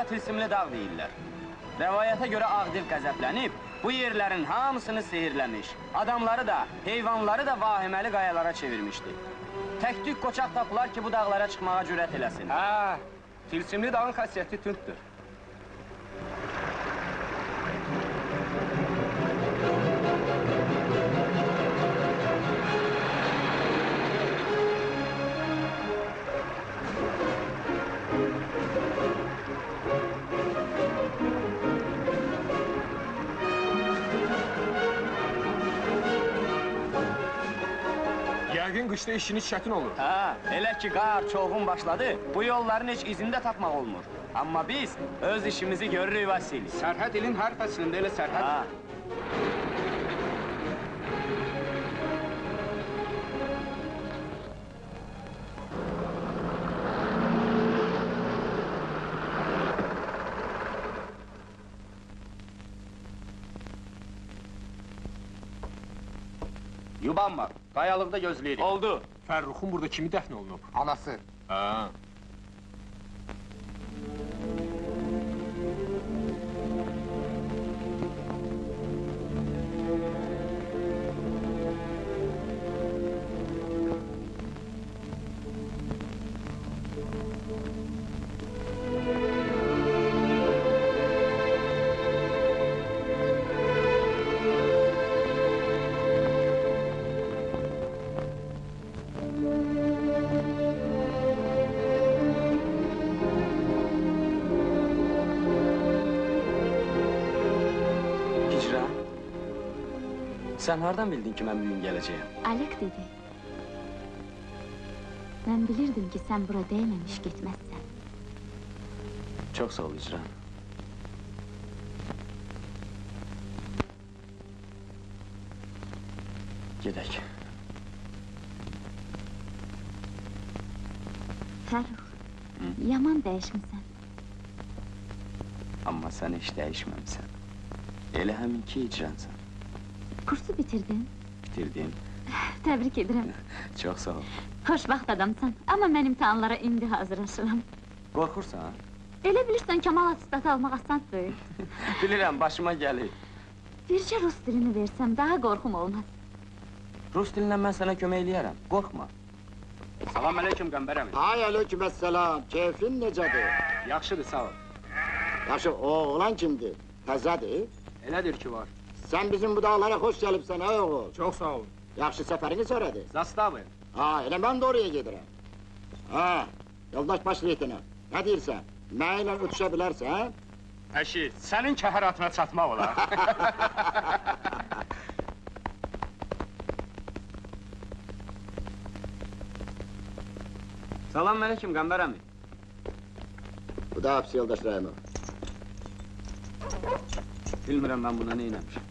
bura tilsimli dağ deyirlər. Rəvayətə görə Ağdiv qəzəblənib, bu yerlərin hamısını sehirləmiş, adamları da, heyvanları da vahiməli qayalara çevirmişdi. Tək-tük qoçaq tapılar ki, bu dağlara çıxmağa cürət eləsin. Hə, tilsimli dağın xasiyyəti tündür. Yəqin qışda işiniz çətin olur. Hə, elə ki qar, çoğun başladı, bu yolların heç izini də tapmaq olmur. Amma biz öz işimizi görürük, Vasili. Sərhəd ilin hər fəslində elə sərhəd. Ha. Yubanma, qayalıqda gözləyirik. Oldu. Fərruxun burada kimi dəfn olunub? Anası. Hə. Sən hardan bildin ki, mən bugün gələcəyəm? Alek dedi. Mən bilirdim ki, sən bura dəyməmiş getməzsən. Çox sağ ol, İcran. Gedək. Fərrux, yaman dəyişmisən. Amma sən heç dəyişməmsən. Elə həminki İcransan. Kursu bitirdin. Bitirdim. Təbrik edirəm. Çox sağ ol. Xoşbaxt adamsan, amma mən imtahanlara indi hazırlaşıram. Qorxursan? Elə bilirsən Kamal atestatı almaq asandır. Bilirəm, başıma gəlir. Bircə rus dilini versəm, daha qorxum olmaz. Rus dilindən mən sənə kömək eləyərəm, qorxma. Salam aleyküm Qəmbər əmi. Hay aleykümesselam, keyfin necədir? Yaxşıdır, sağ ol. Yaxşı, o oğlan kimdir? Təzədir? Elədir ki var. Sen bizim bu dağlara hoş gelipsen ha oğul. Çox sağ olun. Yaxşı səfərini söylədi. Zastavı. Ha, elə mən də oraya gedirəm. Ha, yoldaş baş leytenant, nə deyirsən? Mənimlə ötüşə bilərsən? Əşi, sənin kəhəratına çatmaq olar. Salam aleyküm, Qəmbər əmi. Bu da hapsi yoldaş Rəhimov. Bilmirəm mən buna nə eləmişəm.